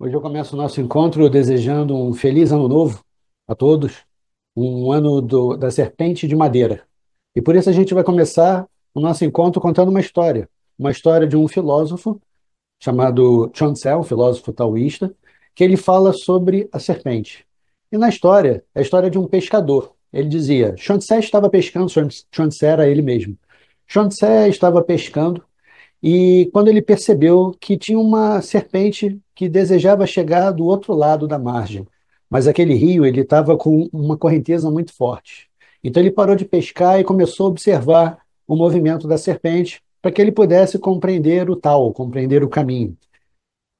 Hoje eu começo o nosso encontro desejando um feliz ano novo a todos, um ano da serpente de madeira. E por isso a gente vai começar o nosso encontro contando uma história de um filósofo chamado Chuang Tzu, um filósofo taoísta, que ele fala sobre a serpente. E na história, é a história de um pescador. Ele dizia, Chuang Tzu estava pescando, Chuang Tzu era ele mesmo. Chuang Tzu estava pescando e quando ele percebeu que tinha uma serpente que desejava chegar do outro lado da margem, mas aquele rio ele estava com uma correnteza muito forte. Então ele parou de pescar e começou a observar o movimento da serpente para que ele pudesse compreender o tal, compreender o caminho.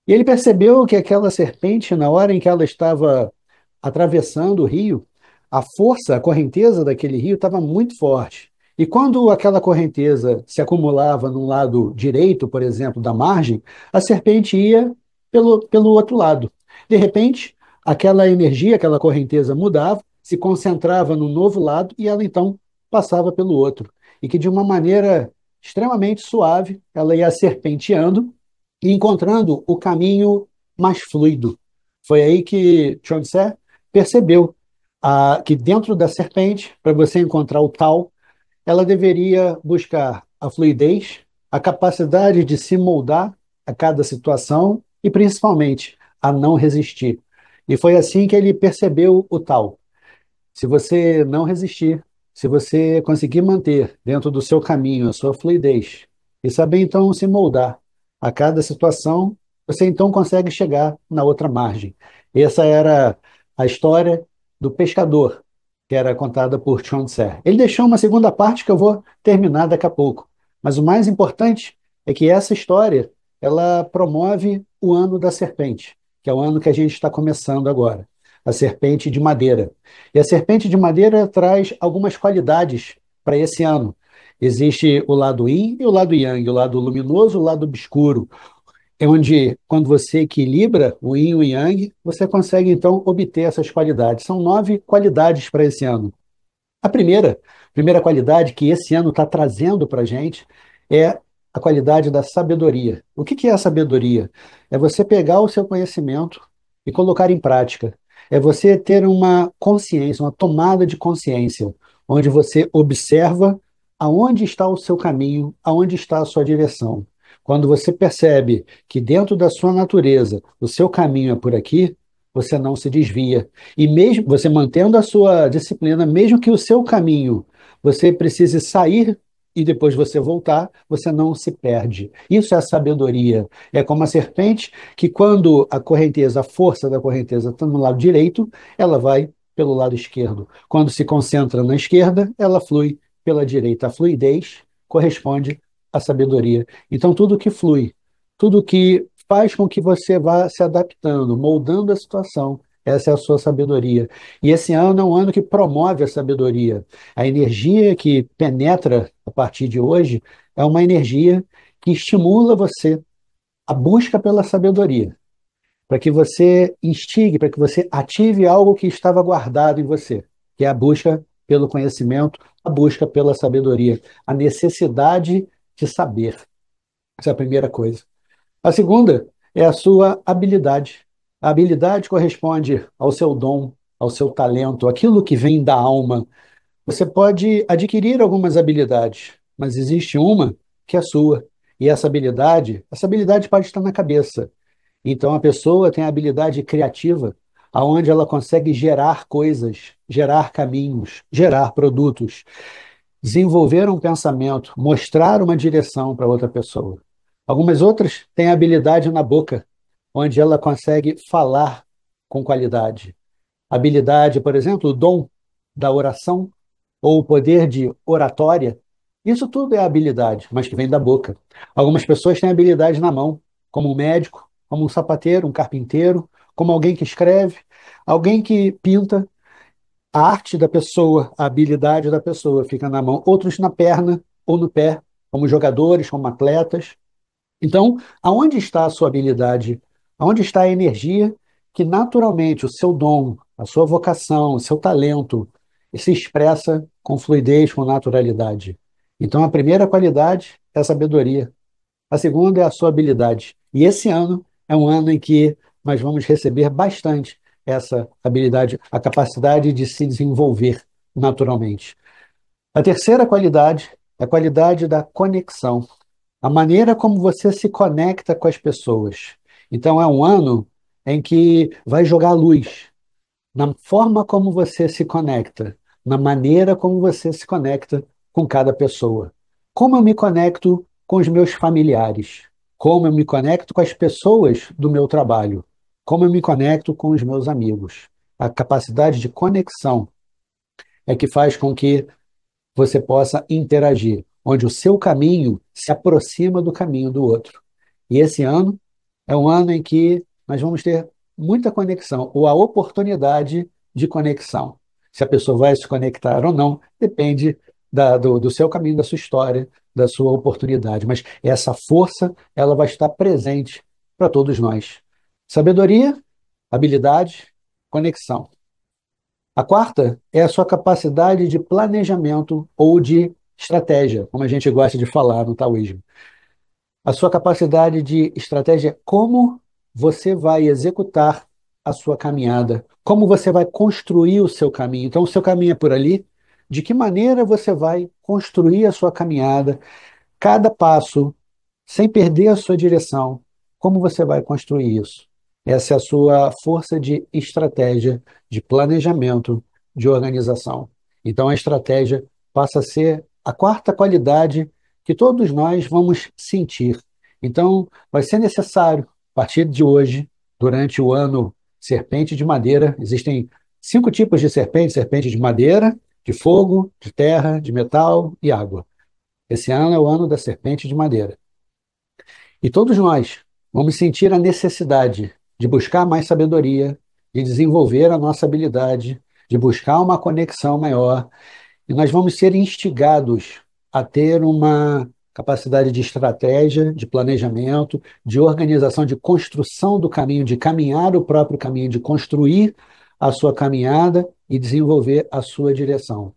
E ele percebeu que aquela serpente, na hora em que ela estava atravessando o rio, a força, a correnteza daquele rio estava muito forte. E quando aquela correnteza se acumulava no lado direito, por exemplo, da margem, a serpente ia pelo outro lado. De repente, aquela energia, aquela correnteza mudava, se concentrava no novo lado e ela então passava pelo outro. E que de uma maneira extremamente suave, ela ia serpenteando e encontrando o caminho mais fluido. Foi aí que Chuang Tzu percebeu que dentro da serpente, para você encontrar o tal, ela deveria buscar a fluidez, a capacidade de se moldar a cada situação e, principalmente, a não resistir. E foi assim que ele percebeu o tal. Se você não resistir, se você conseguir manter dentro do seu caminho a sua fluidez e saber então se moldar a cada situação, você então consegue chegar na outra margem. Essa era a história do pescador, que era contada por Chuang Tzu. Ele deixou uma segunda parte que eu vou terminar daqui a pouco. Mas o mais importante é que essa história ela promove o ano da serpente, que é o ano que a gente está começando agora, a serpente de madeira. E a serpente de madeira traz algumas qualidades para esse ano. Existe o lado yin e o lado yang, o lado luminoso e o lado obscuro, é onde, quando você equilibra o yin e o yang, você consegue, então, obter essas qualidades. São 9 qualidades para esse ano. A primeira qualidade que esse ano está trazendo para a gente é a qualidade da sabedoria. O que é a sabedoria? É você pegar o seu conhecimento e colocar em prática. É você ter uma consciência, uma tomada de consciência, onde você observa aonde está o seu caminho, aonde está a sua direção. Quando você percebe que dentro da sua natureza o seu caminho é por aqui, você não se desvia. E mesmo você mantendo a sua disciplina, mesmo que o seu caminho você precise sair e depois você voltar, você não se perde. Isso é a sabedoria. É como a serpente que quando a correnteza, a força da correnteza está no lado direito, ela vai pelo lado esquerdo. Quando se concentra na esquerda, ela flui pela direita. A fluidez corresponde à sabedoria. Então tudo que flui, tudo que faz com que você vá se adaptando, moldando a situação. Essa é a sua sabedoria. E esse ano é um ano que promove a sabedoria. A energia que penetra a partir de hoje é uma energia que estimula você a busca pela sabedoria, para que você instigue, para que você ative algo que estava guardado em você, que é a busca pelo conhecimento, a busca pela sabedoria, a necessidade de saber. Essa é a primeira coisa. A segunda é a sua habilidade. A habilidade corresponde ao seu dom, ao seu talento, aquilo que vem da alma. Você pode adquirir algumas habilidades, mas existe uma que é sua. E essa habilidade pode estar na cabeça. Então a pessoa tem a habilidade criativa, aonde ela consegue gerar coisas, gerar caminhos, gerar produtos, desenvolver um pensamento, mostrar uma direção para outra pessoa. Algumas outras têm habilidade na boca, onde ela consegue falar com qualidade. Habilidade, por exemplo, o dom da oração ou o poder de oratória. Isso tudo é habilidade, mas que vem da boca. Algumas pessoas têm habilidade na mão, como um médico, como um sapateiro, um carpinteiro, como alguém que escreve, alguém que pinta. A arte da pessoa, a habilidade da pessoa fica na mão, outros na perna ou no pé, como jogadores, como atletas. Então, aonde está a sua habilidade? Aonde está a energia que naturalmente o seu dom, a sua vocação, o seu talento se expressa com fluidez, com naturalidade? Então, a primeira qualidade é a sabedoria. A segunda é a sua habilidade. E esse ano é um ano em que mas vamos receber bastante essa habilidade, a capacidade de se desenvolver naturalmente. A terceira qualidade é a qualidade da conexão, a maneira como você se conecta com as pessoas. Então, é um ano em que vai jogar luz na forma como você se conecta, na maneira como você se conecta com cada pessoa. Como eu me conecto com os meus familiares, como eu me conecto com as pessoas do meu trabalho, como eu me conecto com os meus amigos. A capacidade de conexão é que faz com que você possa interagir, onde o seu caminho se aproxima do caminho do outro. E esse ano é um ano em que nós vamos ter muita conexão, ou a oportunidade de conexão. Se a pessoa vai se conectar ou não, depende do seu caminho, da sua história, da sua oportunidade. Mas essa força, ela vai estar presente para todos nós. Sabedoria, habilidade, conexão. A quarta é a sua capacidade de planejamento ou de estratégia, como a gente gosta de falar no taoísmo. A sua capacidade de estratégia, como você vai executar a sua caminhada, como você vai construir o seu caminho. Então, o seu caminho é por ali. De que maneira você vai construir a sua caminhada, cada passo, sem perder a sua direção? Como você vai construir isso? Essa é a sua força de estratégia, de planejamento, de organização. Então, a estratégia passa a ser a quarta qualidade que todos nós vamos sentir. Então, vai ser necessário, a partir de hoje, durante o ano Serpente de Madeira, existem 5 tipos de serpente: serpente de madeira, de fogo, de terra, de metal e água. Esse ano é o ano da serpente de madeira. E todos nós vamos sentir a necessidade de buscar mais sabedoria, de desenvolver a nossa habilidade, de buscar uma conexão maior, e nós vamos ser instigados a ter uma capacidade de estratégia, de planejamento, de organização, de construção do caminho, de caminhar o próprio caminho, de construir a sua caminhada e desenvolver a sua direção.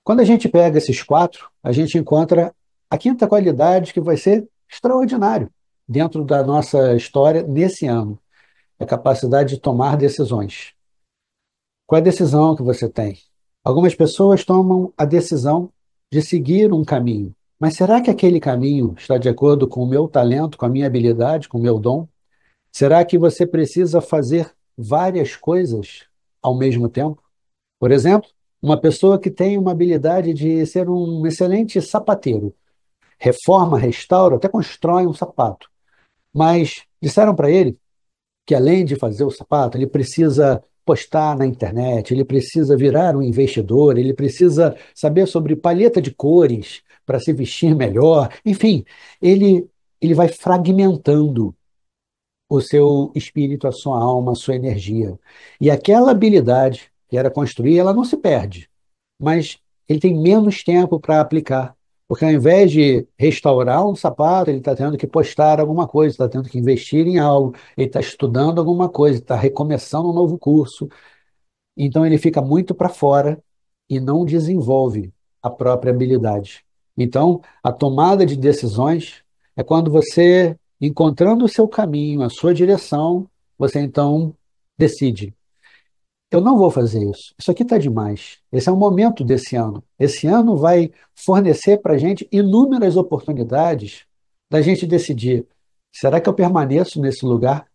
Quando a gente pega esses quatro, a gente encontra a quinta qualidade que vai ser extraordinário dentro da nossa história nesse ano, é a capacidade de tomar decisões. Qual é a decisão que você tem? Algumas pessoas tomam a decisão de seguir um caminho, mas será que aquele caminho está de acordo com o meu talento, com a minha habilidade, com o meu dom? Será que você precisa fazer várias coisas ao mesmo tempo? Por exemplo, uma pessoa que tem uma habilidade de ser um excelente sapateiro, reforma, restaura, até constrói um sapato. Mas disseram para ele que, além de fazer o sapato, ele precisa postar na internet, ele precisa virar um investidor, ele precisa saber sobre palheta de cores para se vestir melhor. Enfim, ele vai fragmentando o seu espírito, a sua alma, a sua energia. E aquela habilidade que era construir, ela não se perde, mas ele tem menos tempo para aplicar. Porque ao invés de restaurar um sapato, ele está tendo que postar alguma coisa, está tendo que investir em algo, ele está estudando alguma coisa, está recomeçando um novo curso. Então ele fica muito para fora e não desenvolve a própria habilidade. Então, a tomada de decisões é quando você, encontrando o seu caminho, a sua direção, você então decide: eu não vou fazer isso. Isso aqui está demais. Esse é o momento desse ano. Esse ano vai fornecer para a gente inúmeras oportunidades da gente decidir: será que eu permaneço nesse lugar?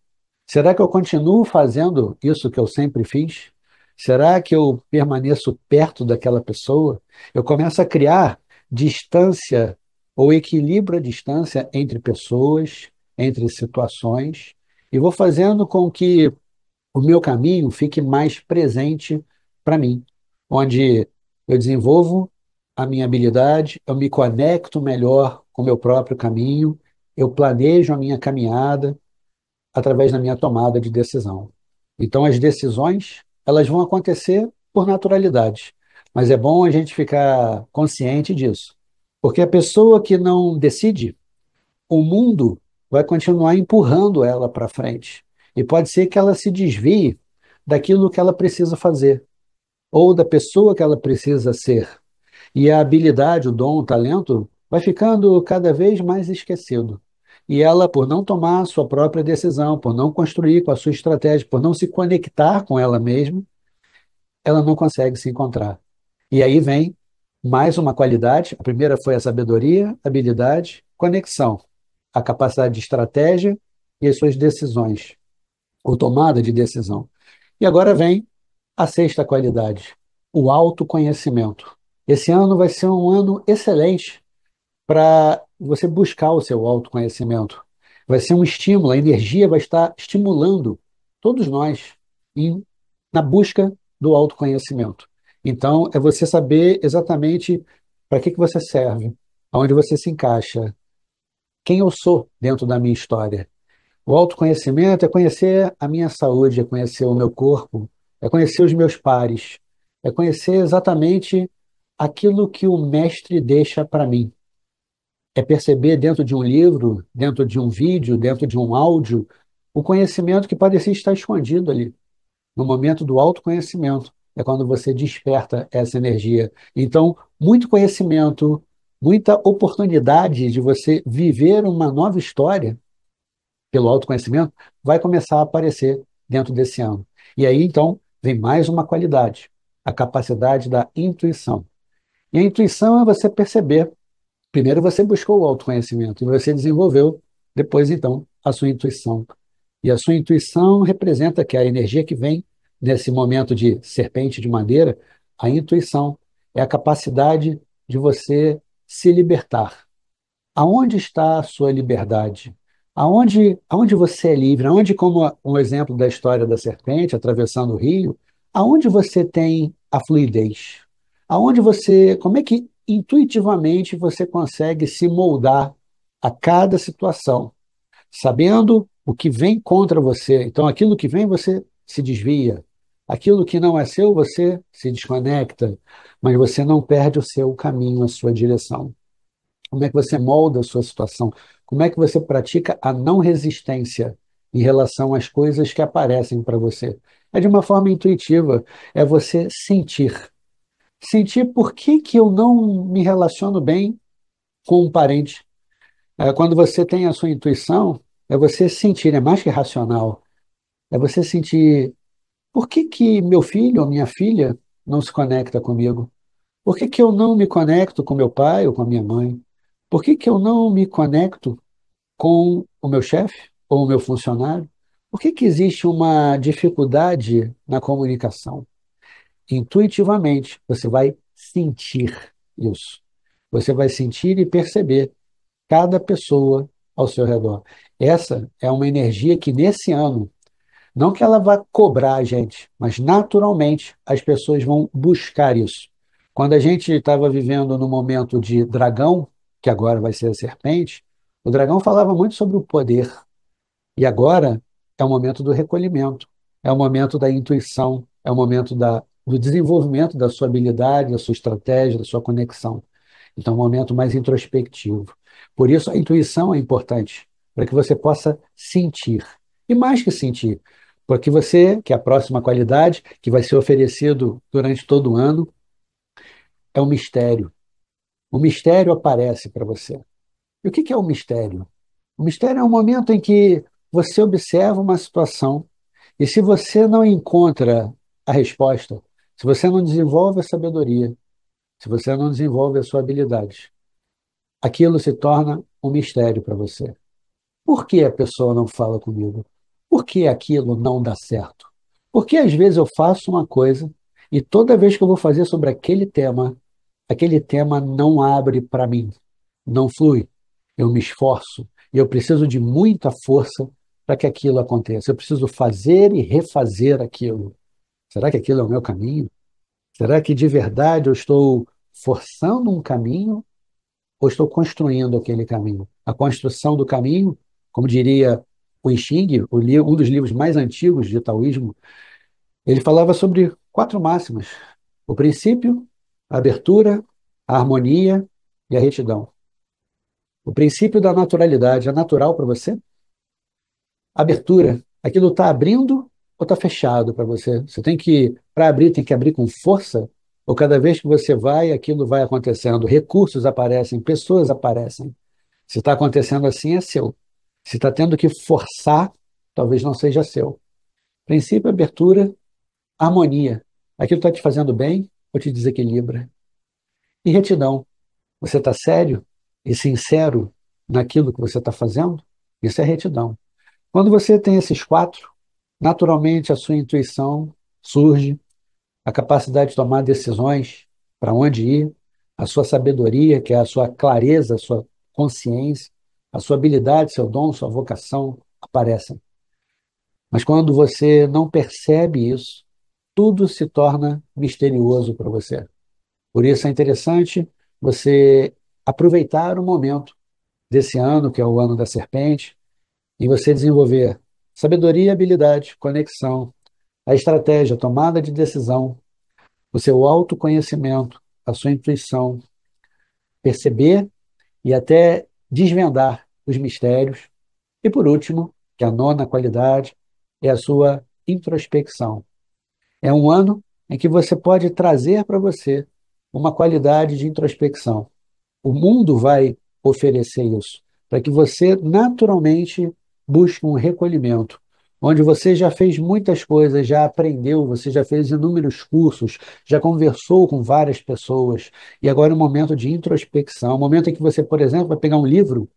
Será que eu continuo fazendo isso que eu sempre fiz? Será que eu permaneço perto daquela pessoa? Eu começo a criar distância ou equilíbrio a distância entre pessoas, entre situações, e vou fazendo com que o meu caminho fique mais presente para mim, onde eu desenvolvo a minha habilidade, eu me conecto melhor com o meu próprio caminho, eu planejo a minha caminhada através da minha tomada de decisão. Então, as decisões, elas vão acontecer por naturalidade, mas é bom a gente ficar consciente disso, porque a pessoa que não decide, o mundo vai continuar empurrando ela para frente. E pode ser que ela se desvie daquilo que ela precisa fazer, ou da pessoa que ela precisa ser. E a habilidade, o dom, o talento vai ficando cada vez mais esquecido. E ela, por não tomar a sua própria decisão, por não construir com a sua estratégia, por não se conectar com ela mesma, ela não consegue se encontrar. E aí vem mais uma qualidade. A primeira foi a sabedoria, habilidade, conexão, a capacidade de estratégia e as suas decisões, ou tomada de decisão. E agora vem a sexta qualidade, o autoconhecimento. Esse ano vai ser um ano excelente para você buscar o seu autoconhecimento. Vai ser um estímulo, a energia vai estar estimulando todos nós em, na busca do autoconhecimento. Então, é você saber exatamente para que você serve, aonde você se encaixa, quem eu sou dentro da minha história. O autoconhecimento é conhecer a minha saúde, é conhecer o meu corpo, é conhecer os meus pares, é conhecer exatamente aquilo que o mestre deixa para mim. É perceber dentro de um livro, dentro de um vídeo, dentro de um áudio, o conhecimento que parecia estar escondido ali. No momento do autoconhecimento, é quando você desperta essa energia. Então, muito conhecimento, muita oportunidade de você viver uma nova história pelo autoconhecimento vai começar a aparecer dentro desse ano. E aí, então, vem mais uma qualidade, a capacidade da intuição. E a intuição é você perceber. Primeiro você buscou o autoconhecimento e você desenvolveu, depois então, a sua intuição. E a sua intuição representa que a energia que vem nesse momento de serpente de madeira, a intuição é a capacidade de você se libertar. Aonde está a sua liberdade? Aonde você é livre? Aonde, como um exemplo da história da serpente atravessando o rio, aonde você tem a fluidez? Aonde você, como é que intuitivamente você consegue se moldar a cada situação, sabendo o que vem contra você? Então, aquilo que vem, você se desvia. Aquilo que não é seu, você se desconecta, mas você não perde o seu caminho, a sua direção. Como é que você molda a sua situação? Como é que você pratica a não resistência em relação às coisas que aparecem para você? É de uma forma intuitiva, é você sentir. Sentir por que que eu não me relaciono bem com um parente. Quando você tem a sua intuição, é você sentir, é mais que racional, é você sentir por que que meu filho ou minha filha não se conecta comigo? Por que que eu não me conecto com meu pai ou com a minha mãe? Por que que eu não me conecto com o meu chefe ou o meu funcionário? Por que que existe uma dificuldade na comunicação? Intuitivamente, você vai sentir isso. Você vai sentir e perceber cada pessoa ao seu redor. Essa é uma energia que, nesse ano, não que ela vá cobrar a gente, mas naturalmente as pessoas vão buscar isso. Quando a gente estava vivendo no momento de dragão, que agora vai ser a serpente, o dragão falava muito sobre o poder. E agora é o momento do recolhimento, é o momento da intuição, é o momento do desenvolvimento da sua habilidade, da sua estratégia, da sua conexão. Então, é um momento mais introspectivo. Por isso, a intuição é importante, para que você possa sentir. E mais que sentir, porque você, que é a próxima qualidade, que vai ser oferecido durante todo o ano, é o mistério. O mistério aparece para você. E o que é o mistério? O mistério é um momento em que você observa uma situação e se você não encontra a resposta, se você não desenvolve a sabedoria, se você não desenvolve a sua habilidade, aquilo se torna um mistério para você. Por que a pessoa não fala comigo? Por que aquilo não dá certo? Porque às vezes eu faço uma coisa e toda vez que eu vou fazer sobre aquele tema não abre para mim, não flui. Eu me esforço e eu preciso de muita força para que aquilo aconteça. Eu preciso fazer e refazer aquilo. Será que aquilo é o meu caminho? Será que de verdade eu estou forçando um caminho ou estou construindo aquele caminho? A construção do caminho, como diria o I Ching, um dos livros mais antigos de taoísmo, ele falava sobre quatro máximas: o princípio, a abertura, a harmonia e a retidão. O princípio da naturalidade é natural para você? Abertura, aquilo está abrindo ou está fechado para você? Você tem que, para abrir, tem que abrir com força? Ou cada vez que você vai, aquilo vai acontecendo? Recursos aparecem, pessoas aparecem. Se está acontecendo assim, é seu. Se está tendo que forçar, talvez não seja seu. Princípio, abertura, harmonia. Aquilo está te fazendo bem ou te desequilibra? E retidão. Você está sério e sincero naquilo que você está fazendo? Isso é retidão. Quando você tem esses quatro, naturalmente a sua intuição surge, a capacidade de tomar decisões, para onde ir, a sua sabedoria, que é a sua clareza, a sua consciência, a sua habilidade, seu dom, sua vocação aparecem. Mas quando você não percebe isso, tudo se torna misterioso para você. Por isso é interessante você aproveitar o momento desse ano, que é o ano da serpente, e você desenvolver sabedoria e habilidade, conexão, a estratégia, a tomada de decisão, o seu autoconhecimento, a sua intuição, perceber e até desvendar os mistérios. E por último, que é a nona qualidade, é a sua introspecção. É um ano em que você pode trazer para você uma qualidade de introspecção. O mundo vai oferecer isso, para que você naturalmente busque um recolhimento, onde você já fez muitas coisas, já aprendeu, você já fez inúmeros cursos, já conversou com várias pessoas, e agora é um momento de introspecção, um momento em que você, por exemplo, vai pegar um livro,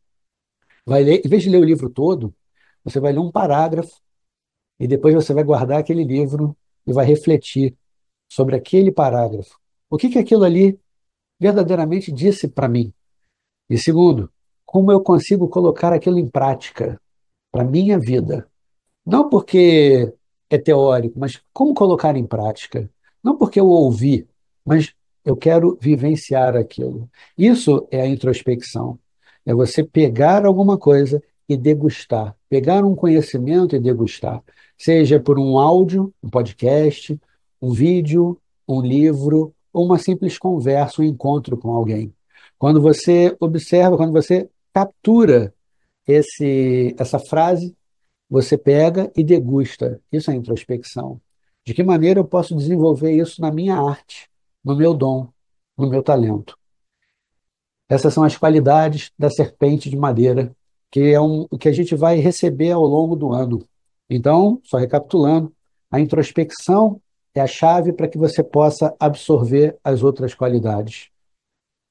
vai ler, em vez de ler o livro todo, você vai ler um parágrafo e depois você vai guardar aquele livro e vai refletir sobre aquele parágrafo. O que que aquilo ali verdadeiramente disse para mim? E segundo, como eu consigo colocar aquilo em prática para a minha vida? Não porque é teórico, mas como colocar em prática? Não porque eu ouvi, mas eu quero vivenciar aquilo. Isso é a introspecção. É você pegar alguma coisa e degustar, pegar um conhecimento e degustar, seja por um áudio, um podcast, um vídeo, um livro, ou uma simples conversa, um encontro com alguém. Quando você observa, quando você captura essa frase, você pega e degusta. Isso é introspecção. De que maneira eu posso desenvolver isso na minha arte, no meu dom, no meu talento? Essas são as qualidades da serpente de madeira, que é o que a gente vai receber ao longo do ano. Então, só recapitulando, a introspecção é a chave para que você possa absorver as outras qualidades,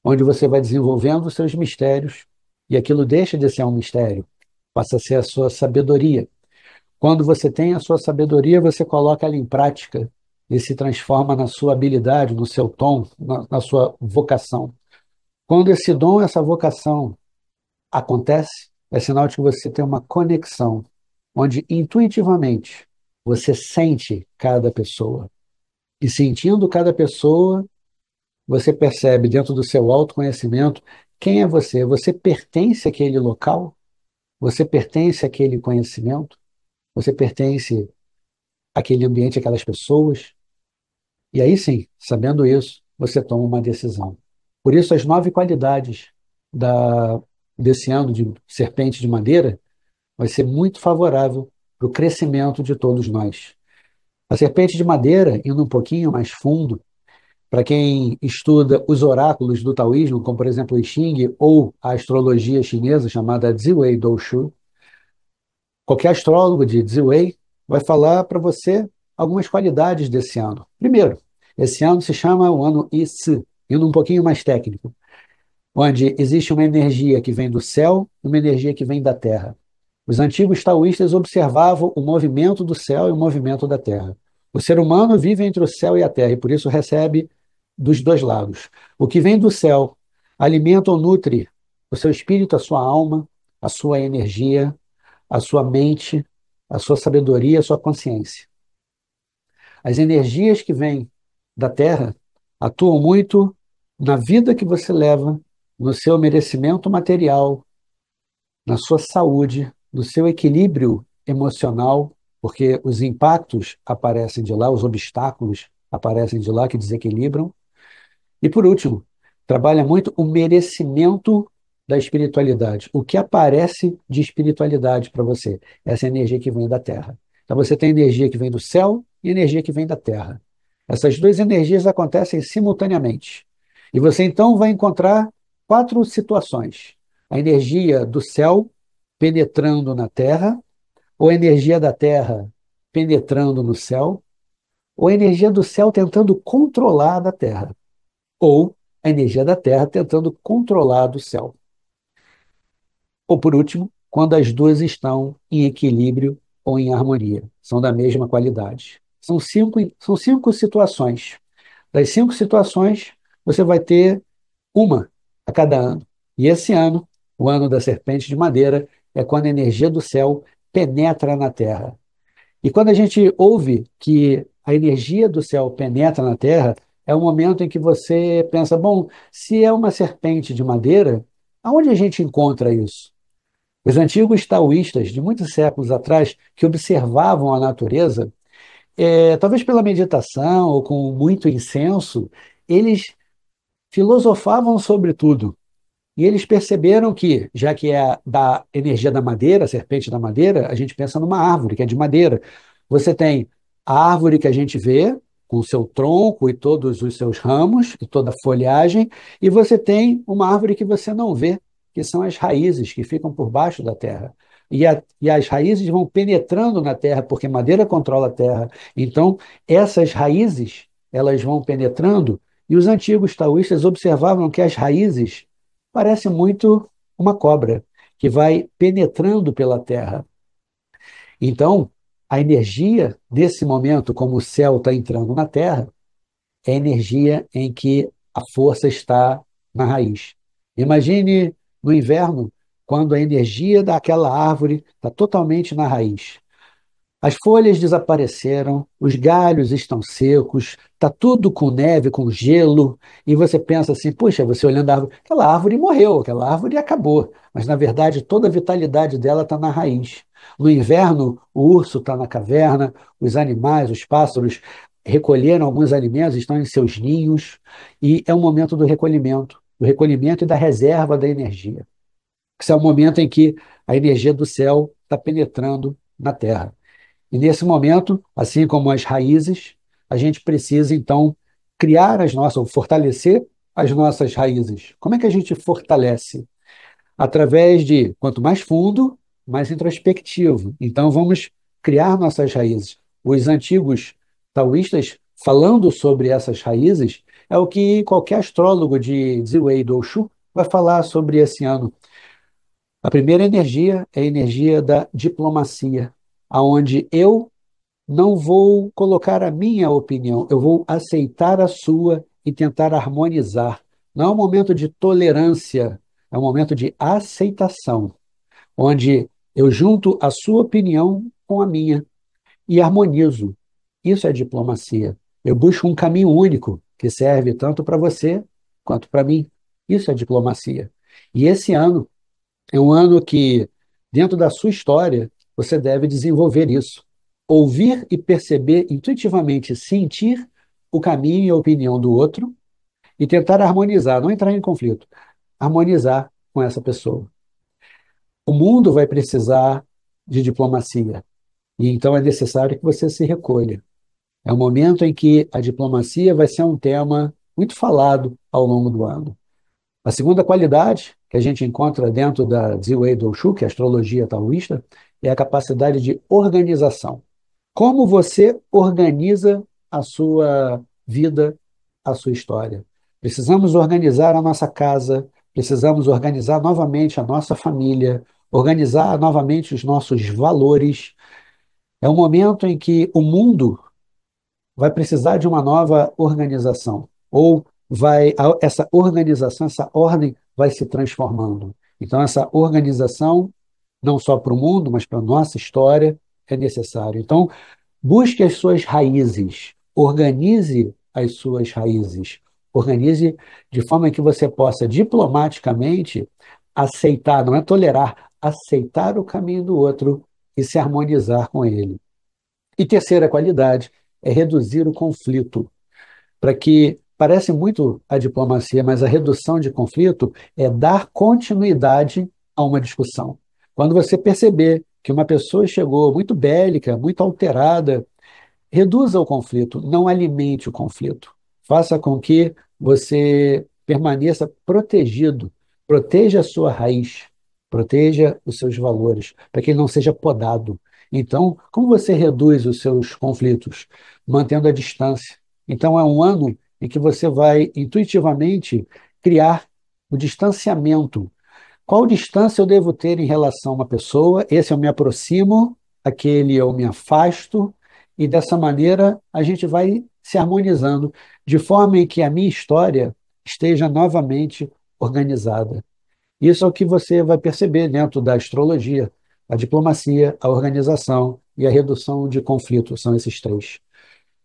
onde você vai desenvolvendo os seus mistérios, e aquilo deixa de ser um mistério, passa a ser a sua sabedoria. Quando você tem a sua sabedoria, você coloca ela em prática e se transforma na sua habilidade, no seu tom, na sua vocação. Quando esse dom, essa vocação acontece, é sinal de que você tem uma conexão, onde intuitivamente você sente cada pessoa. E sentindo cada pessoa, você percebe dentro do seu autoconhecimento quem é você. Você pertence àquele local? Você pertence àquele conhecimento? Você pertence àquele ambiente, àquelas pessoas? E aí sim, sabendo isso, você toma uma decisão. Por isso, as nove qualidades da, desse ano de Serpente de Madeira vai ser muito favorável para o crescimento de todos nós. A Serpente de Madeira, indo um pouquinho mais fundo, para quem estuda os oráculos do taoísmo, como por exemplo o I Ching ou a astrologia chinesa chamada Ziwei Doushu, qualquer astrólogo de Ziwei vai falar para você algumas qualidades desse ano. Primeiro, esse ano se chama o ano Yi-Si, indo um pouquinho mais técnico, onde existe uma energia que vem do céu e uma energia que vem da terra. Os antigos taoístas observavam o movimento do céu e o movimento da terra. O ser humano vive entre o céu e a terra e por isso recebe dos dois lados. O que vem do céu alimenta ou nutre o seu espírito, a sua alma, a sua energia, a sua mente, a sua sabedoria, a sua consciência. As energias que vêm da Terra atuam muito na vida que você leva, no seu merecimento material, na sua saúde, no seu equilíbrio emocional, porque os impactos aparecem de lá, os obstáculos aparecem de lá que desequilibram. E por último, trabalha muito o merecimento da espiritualidade. O que aparece de espiritualidade para você? Essa energia que vem da Terra. Então você tem energia que vem do céu e energia que vem da Terra. Essas duas energias acontecem simultaneamente. E você então vai encontrar quatro situações. A energia do céu, penetrando na Terra, ou a energia da Terra penetrando no céu, ou a energia do céu tentando controlar a da Terra, ou a energia da Terra tentando controlar a do céu. Ou, por último, quando as duas estão em equilíbrio ou em harmonia, são da mesma qualidade. São cinco situações. Das cinco situações, você vai ter uma a cada ano. E esse ano, o ano da serpente de madeira, é quando a energia do céu penetra na Terra. E quando a gente ouve que a energia do céu penetra na Terra, é o momento em que você pensa: bom, se é uma serpente de madeira, aonde a gente encontra isso? Os antigos taoístas, de muitos séculos atrás, que observavam a natureza, talvez pela meditação ou com muito incenso, eles filosofavam sobre tudo. E eles perceberam que, já que é da energia da madeira, a serpente da madeira, a gente pensa numa árvore que é de madeira. Você tem a árvore que a gente vê, com o seu tronco e todos os seus ramos e toda a folhagem, e você tem uma árvore que você não vê, que são as raízes que ficam por baixo da terra. E as raízes vão penetrando na terra, porque madeira controla a terra. Então, essas raízes, elas vão penetrando, e os antigos taoístas observavam que as raízes parece muito uma cobra que vai penetrando pela terra. Então, a energia desse momento, como o céu está entrando na terra, é a energia em que a força está na raiz. Imagine no inverno, quando a energia daquela árvore está totalmente na raiz. As folhas desapareceram, os galhos estão secos, está tudo com neve, com gelo, e você pensa assim: puxa, você olhando a árvore, aquela árvore morreu, aquela árvore acabou. Mas, na verdade, toda a vitalidade dela está na raiz. No inverno, o urso está na caverna, os animais, os pássaros recolheram alguns alimentos, estão em seus ninhos, e é um momento do recolhimento e da reserva da energia. Esse é o momento em que a energia do céu está penetrando na Terra. E nesse momento, assim como as raízes, a gente precisa então criar as nossas, ou fortalecer as nossas raízes. Como é que a gente fortalece? Através de, quanto mais fundo, mais introspectivo. Então vamos criar nossas raízes. Os antigos taoístas, falando sobre essas raízes, é o que qualquer astrólogo de Ziwei do Oshu vai falar sobre esse ano. A primeira energia é a energia da diplomacia, aonde eu não vou colocar a minha opinião, eu vou aceitar a sua e tentar harmonizar. Não é um momento de tolerância, é um momento de aceitação, onde eu junto a sua opinião com a minha e harmonizo. Isso é diplomacia. Eu busco um caminho único que serve tanto para você quanto para mim. Isso é diplomacia. E esse ano é um ano que, dentro da sua história, você deve desenvolver isso. Ouvir e perceber intuitivamente, sentir o caminho e a opinião do outro e tentar harmonizar, não entrar em conflito, harmonizar com essa pessoa. O mundo vai precisar de diplomacia e então é necessário que você se recolha. É um momento em que a diplomacia vai ser um tema muito falado ao longo do ano. A segunda qualidade que a gente encontra dentro da Ziwei do Oshu, que é a astrologia taoísta, é a capacidade de organização. Como você organiza a sua vida, a sua história? Precisamos organizar a nossa casa, precisamos organizar novamente a nossa família, organizar novamente os nossos valores. É um momento em que o mundo vai precisar de uma nova organização, ou essa organização, essa ordem vai se transformando. Então, essa organização, não só para o mundo, mas para a nossa história, é necessário. Então, busque as suas raízes, organize as suas raízes, organize de forma que você possa diplomaticamente aceitar, não é tolerar, aceitar o caminho do outro e se harmonizar com ele. E terceira qualidade é reduzir o conflito, para que parece muito a diplomacia, mas a redução de conflito é dar continuidade a uma discussão. Quando você perceber que uma pessoa chegou muito bélica, muito alterada, reduza o conflito, não alimente o conflito. Faça com que você permaneça protegido, proteja a sua raiz, proteja os seus valores, para que ele não seja podado. Então, como você reduz os seus conflitos? Mantendo a distância. Então, é um ano em que você vai intuitivamente criar o distanciamento. Qual distância eu devo ter em relação a uma pessoa? Esse eu me aproximo, aquele eu me afasto, e dessa maneira a gente vai se harmonizando, de forma em que a minha história esteja novamente organizada. Isso é o que você vai perceber dentro da astrologia, a diplomacia, a organização e a redução de conflitos, são esses três.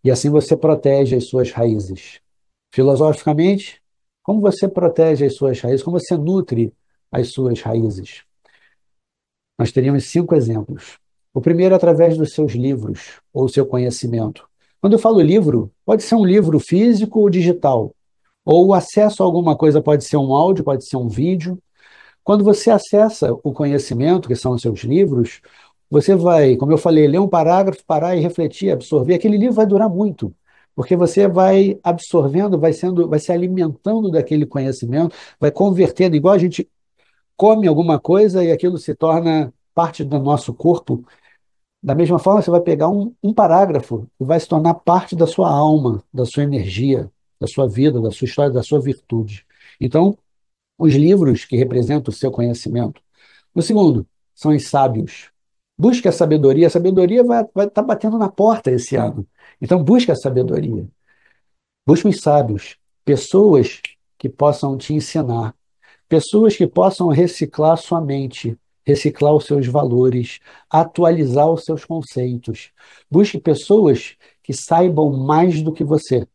E assim você protege as suas raízes. Filosoficamente, como você protege as suas raízes? Como você nutre as suas raízes? Nós teríamos 5 exemplos. O primeiro, através dos seus livros ou seu conhecimento. Quando eu falo livro, pode ser um livro físico ou digital, ou o acesso a alguma coisa pode ser um áudio, pode ser um vídeo. Quando você acessa o conhecimento, que são os seus livros, você vai, como eu falei, ler um parágrafo, parar e refletir, absorver. Aquele livro vai durar muito, porque você vai absorvendo, vai se alimentando daquele conhecimento, vai convertendo, igual a gente come alguma coisa e aquilo se torna parte do nosso corpo. Da mesma forma, você vai pegar um parágrafo e vai se tornar parte da sua alma, da sua energia, da sua vida, da sua história, da sua virtude. Então, os livros que representam o seu conhecimento. O segundo, são os sábios. Busque a sabedoria vai estar batendo na porta esse ano. Então, busque a sabedoria. Busque os sábios, pessoas que possam te ensinar, pessoas que possam reciclar sua mente, reciclar os seus valores, atualizar os seus conceitos. Busque pessoas que saibam mais do que você,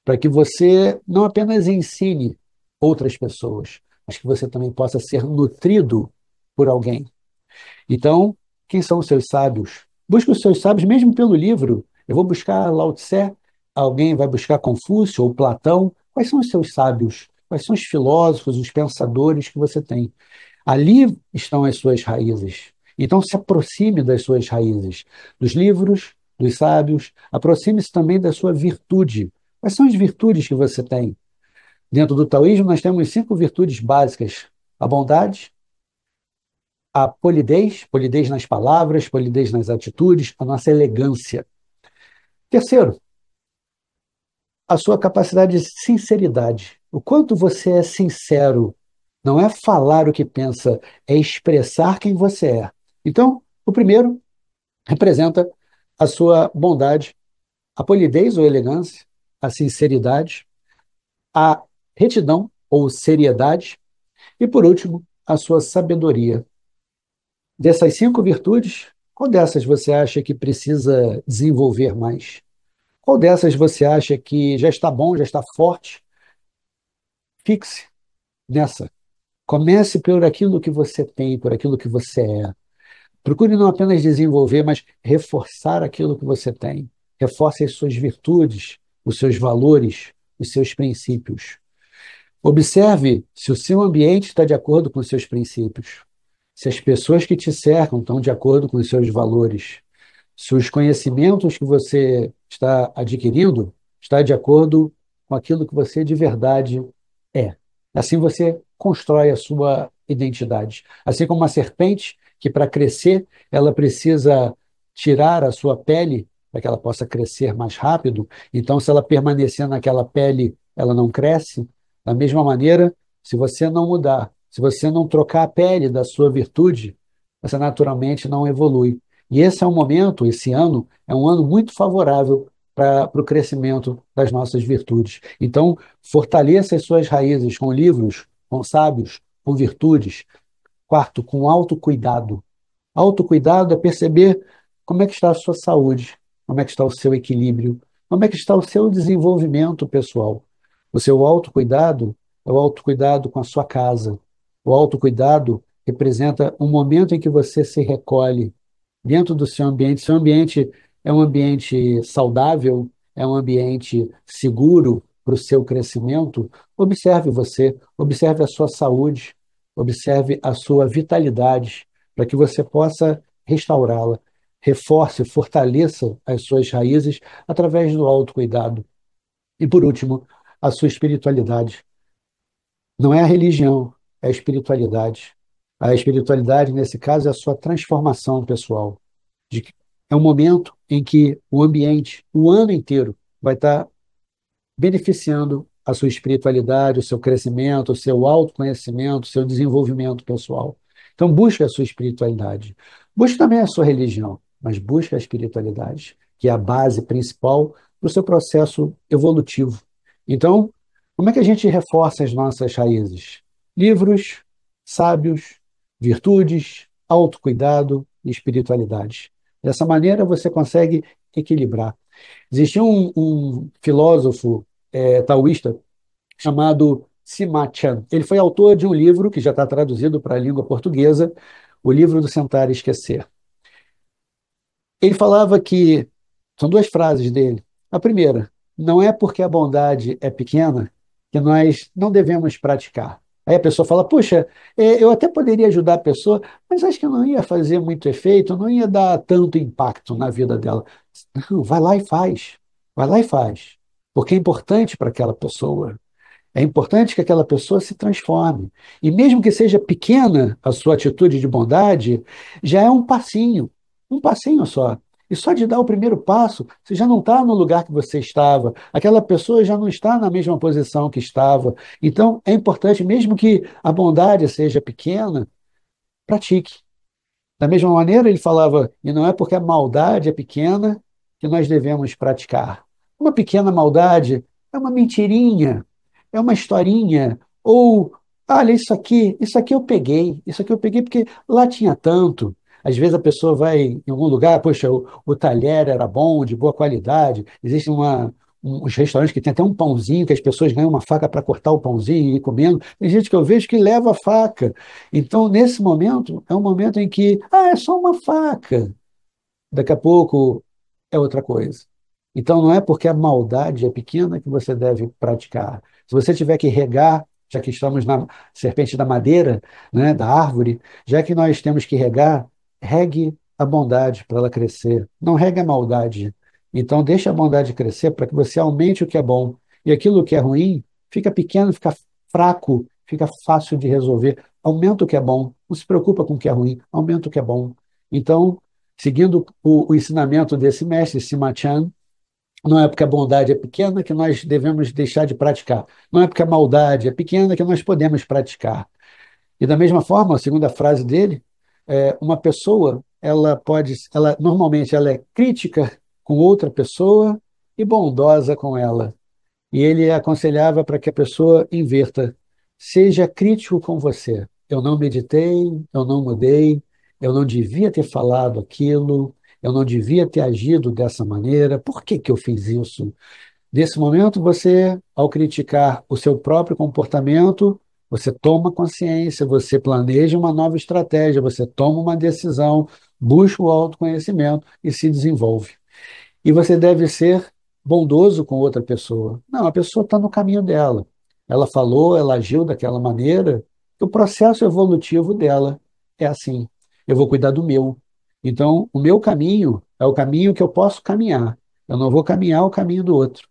para que você não apenas ensine outras pessoas, mas que você também possa ser nutrido por alguém. Então, quem são os seus sábios? Busque os seus sábios mesmo pelo livro. Eu vou buscar Lao Tse, alguém vai buscar Confúcio ou Platão. Quais são os seus sábios? Quais são os filósofos, os pensadores que você tem? Ali estão as suas raízes. Então, se aproxime das suas raízes, dos livros, dos sábios, aproxime-se também da sua virtude. Quais são as virtudes que você tem? Dentro do taoísmo, nós temos 5 virtudes básicas: a bondade, a polidez, polidez nas palavras, polidez nas atitudes, a nossa elegância. Terceiro, a sua capacidade de sinceridade. O quanto você é sincero. Não é falar o que pensa, é expressar quem você é. Então, o primeiro representa a sua bondade, a polidez ou elegância, a sinceridade, a retidão ou seriedade e, por último, a sua sabedoria. Dessas 5 virtudes, qual dessas você acha que precisa desenvolver mais? Qual dessas você acha que já está bom, já está forte? Fixe nessa. Comece por aquilo que você tem, por aquilo que você é. Procure não apenas desenvolver, mas reforçar aquilo que você tem. Reforce as suas virtudes, os seus valores, os seus princípios. Observe se o seu ambiente está de acordo com os seus princípios, se as pessoas que te cercam estão de acordo com os seus valores, se os conhecimentos que você está adquirindo está de acordo com aquilo que você de verdade é. Assim você constrói a sua identidade. Assim como uma serpente, que para crescer, ela precisa tirar a sua pele para que ela possa crescer mais rápido. Então, se ela permanecer naquela pele, ela não cresce. Da mesma maneira, se você não mudar, se você não trocar a pele da sua virtude, você naturalmente não evolui. E esse é um momento, esse ano, é um ano muito favorável para o crescimento das nossas virtudes. Então, fortaleça as suas raízes com livros, com sábios, com virtudes. Quarto, com autocuidado. Autocuidado é perceber como é que está a sua saúde, como é que está o seu equilíbrio, como é que está o seu desenvolvimento pessoal. O seu autocuidado é o autocuidado com a sua casa. O autocuidado representa um momento em que você se recolhe dentro do seu ambiente. Seu ambiente é um ambiente saudável, é um ambiente seguro para o seu crescimento. Observe você, observe a sua saúde, observe a sua vitalidade, para que você possa restaurá-la. Reforce, fortaleça as suas raízes através do autocuidado. E, por último, a sua espiritualidade. Não é a religião, é a espiritualidade. A espiritualidade, nesse caso, é a sua transformação pessoal. É um momento em que o ambiente, o ano inteiro, vai estar beneficiando a sua espiritualidade, o seu crescimento, o seu autoconhecimento, o seu desenvolvimento pessoal. Então, busque a sua espiritualidade. Busque também a sua religião, mas busque a espiritualidade, que é a base principal do seu processo evolutivo. Então, como é que a gente reforça as nossas raízes? Livros, sábios, virtudes, autocuidado e espiritualidade. Dessa maneira, você consegue equilibrar. Existia um filósofo taoísta chamado Sima Chan. Ele foi autor de um livro que já está traduzido para a língua portuguesa, o livro do Sentar e Esquecer. Ele falava que, são duas frases dele. A primeira, não é porque a bondade é pequena que nós não devemos praticar. Aí a pessoa fala, puxa, eu até poderia ajudar a pessoa, mas acho que não ia fazer muito efeito, não ia dar tanto impacto na vida dela. Não, vai lá e faz. Vai lá e faz. Porque é importante para aquela pessoa. É importante que aquela pessoa se transforme. E mesmo que seja pequena a sua atitude de bondade, já é um passinho só. E só de dar o primeiro passo, você já não está no lugar que você estava, aquela pessoa já não está na mesma posição que estava. Então, é importante, mesmo que a bondade seja pequena, pratique. Da mesma maneira, ele falava, e não é porque a maldade é pequena que nós devemos praticar. Uma pequena maldade é uma mentirinha, é uma historinha, ou, olha, isso aqui eu peguei porque lá tinha tanto. Às vezes a pessoa vai em algum lugar, poxa, o talher era bom, de boa qualidade, existe uns restaurantes que tem até um pãozinho, que as pessoas ganham uma faca para cortar o pãozinho e ir comendo. Tem gente que eu vejo que leva a faca. Então, nesse momento, é um momento em que, é só uma faca. Daqui a pouco é outra coisa. Então, não é porque a maldade é pequena que você deve praticar. Se você tiver que regar, já que estamos na serpente da madeira, né, da árvore, já que nós temos que regar, regue a bondade para ela crescer. Não regue a maldade. Então, deixe a bondade crescer para que você aumente o que é bom. E aquilo que é ruim fica pequeno, fica fraco, fica fácil de resolver. Aumenta o que é bom. Não se preocupa com o que é ruim, aumenta o que é bom. Então, seguindo o ensinamento desse mestre, Sima Chan, não é porque a bondade é pequena que nós devemos deixar de praticar. Não é porque a maldade é pequena que nós podemos praticar. E da mesma forma, a segunda frase dele, uma pessoa, normalmente ela é crítica com outra pessoa e bondosa com ela. E ele aconselhava para que a pessoa inverta. Seja crítico com você. Eu não meditei, eu não mudei, eu não devia ter falado aquilo, eu não devia ter agido dessa maneira. Por que que eu fiz isso? Nesse momento, você, ao criticar o seu próprio comportamento, você toma consciência, você planeja uma nova estratégia, você toma uma decisão, busca o autoconhecimento e se desenvolve. E você deve ser bondoso com outra pessoa. Não, a pessoa está no caminho dela. Ela falou, ela agiu daquela maneira. O processo evolutivo dela é assim. Eu vou cuidar do meu. Então, o meu caminho é o caminho que eu posso caminhar. Eu não vou caminhar o caminho do outro.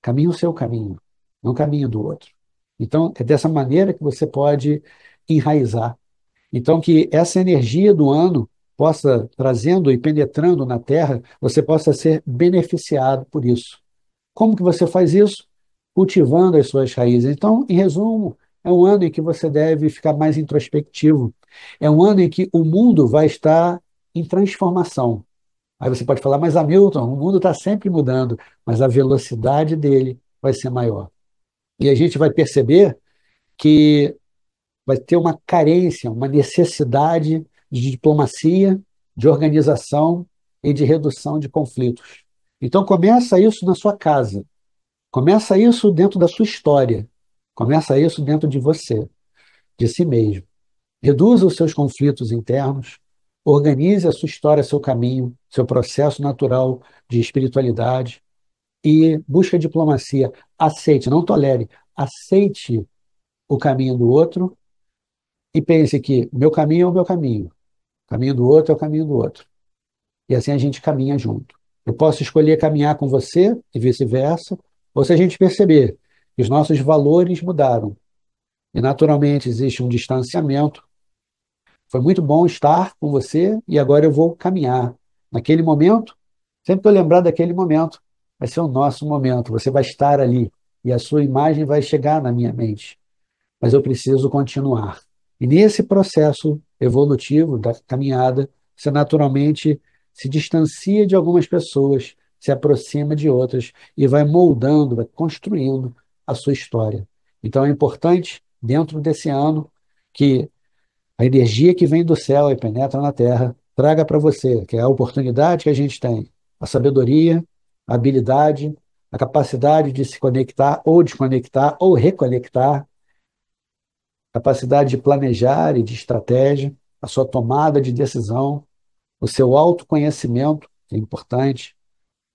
Caminhe o seu caminho, não o caminho do outro. Então, é dessa maneira que você pode enraizar. Então, que essa energia do ano possa, trazendo e penetrando na Terra, você possa ser beneficiado por isso. Como que você faz isso? Cultivando as suas raízes. Então, em resumo, é um ano em que você deve ficar mais introspectivo. É um ano em que o mundo vai estar em transformação. Aí você pode falar, mas Hamilton, o mundo está sempre mudando, mas a velocidade dele vai ser maior. E a gente vai perceber que vai ter uma carência, uma necessidade de diplomacia, de organização e de redução de conflitos. Então começa isso na sua casa, começa isso dentro da sua história, começa isso dentro de você, de si mesmo. Reduza os seus conflitos internos, organize a sua história, seu caminho, seu processo natural de espiritualidade e busque a diplomacia. Aceite, não tolere, aceite o caminho do outro e pense que meu caminho é o meu caminho, o caminho do outro é o caminho do outro. E assim a gente caminha junto. Eu posso escolher caminhar com você e vice-versa, ou se a gente perceber que os nossos valores mudaram e naturalmente existe um distanciamento, Foi muito bom estar com você e agora eu vou caminhar. Naquele momento, sempre que eu lembrar daquele momento, vai ser o nosso momento. Você vai estar ali e a sua imagem vai chegar na minha mente, mas eu preciso continuar. E nesse processo evolutivo da caminhada, você naturalmente se distancia de algumas pessoas, se aproxima de outras e vai moldando, vai construindo a sua história. Então é importante, dentro desse ano, que a energia que vem do céu e penetra na terra traga para você, que é a oportunidade que a gente tem, a sabedoria, a habilidade, a capacidade de se conectar ou desconectar ou reconectar, capacidade de planejar e de estratégia, a sua tomada de decisão, o seu autoconhecimento, que é importante,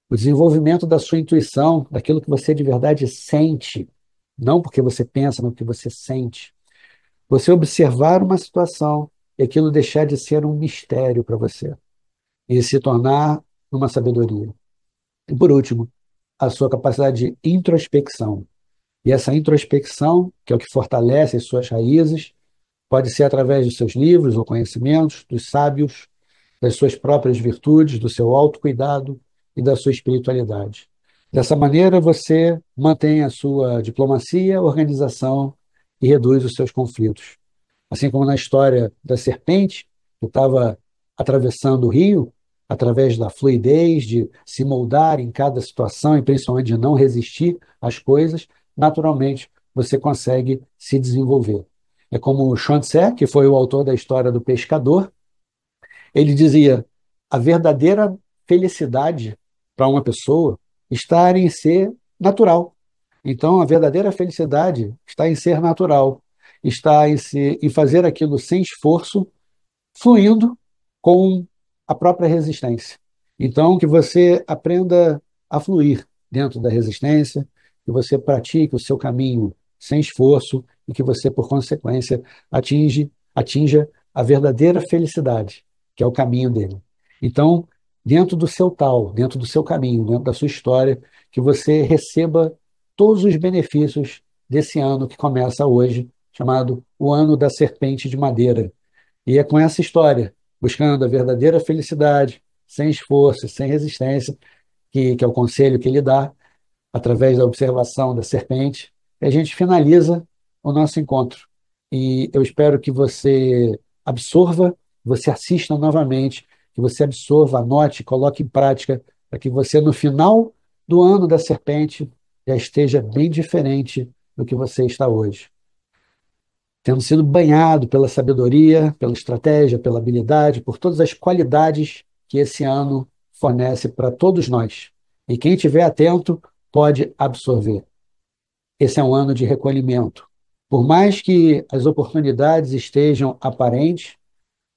o desenvolvimento da sua intuição, daquilo que você de verdade sente, não porque você pensa, mas porque você sente. Você observar uma situação e aquilo deixar de ser um mistério para você e se tornar uma sabedoria. E por último, a sua capacidade de introspecção. E essa introspecção, que é o que fortalece as suas raízes, pode ser através dos seus livros ou conhecimentos, dos sábios, das suas próprias virtudes, do seu autocuidado e da sua espiritualidade. Dessa maneira, você mantém a sua diplomacia, organização e reduz os seus conflitos. Assim como na história da serpente, que estava atravessando o rio, através da fluidez, de se moldar em cada situação e principalmente de não resistir às coisas, naturalmente você consegue se desenvolver. É como o Chuang Tse, que foi o autor da história do pescador, ele dizia: a verdadeira felicidade para uma pessoa está em ser natural. Então, a verdadeira felicidade está em ser natural, está em fazer aquilo sem esforço, fluindo com a própria resistência. Então, que você aprenda a fluir dentro da resistência, que você pratique o seu caminho sem esforço e que você, por consequência, atinja a verdadeira felicidade, que é o caminho dele. Então, dentro do seu tal, dentro do seu caminho, dentro da sua história, que você receba todos os benefícios desse ano que começa hoje, chamado o Ano da Serpente de Madeira, e é com essa história, buscando a verdadeira felicidade, sem esforço, sem resistência, que é o conselho que ele dá, através da observação da serpente, que a gente finaliza o nosso encontro. E eu espero que você absorva, você assista novamente, que você absorva, anote, coloque em prática, para que você, no final do ano da serpente, já esteja bem diferente do que você está hoje, tendo sido banhado pela sabedoria, pela estratégia, pela habilidade, por todas as qualidades que esse ano fornece para todos nós. E quem estiver atento pode absorver. Esse é um ano de recolhimento. Por mais que as oportunidades estejam aparentes,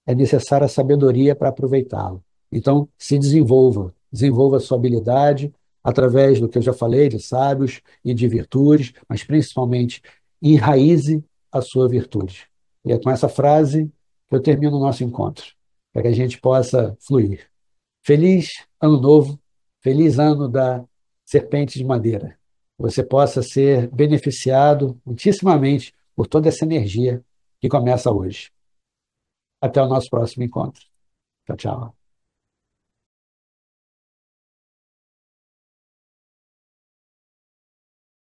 é necessária a sabedoria para aproveitá-lo. Então, se desenvolva, desenvolva a sua habilidade através do que eu já falei, de sábios e de virtudes, mas principalmente enraize a sua virtude. E é com essa frase que eu termino o nosso encontro, para que a gente possa fluir. Feliz Ano Novo, feliz ano da Serpente de Madeira. Você possa ser beneficiado muitíssimamente por toda essa energia que começa hoje. Até o nosso próximo encontro. Tchau, tchau.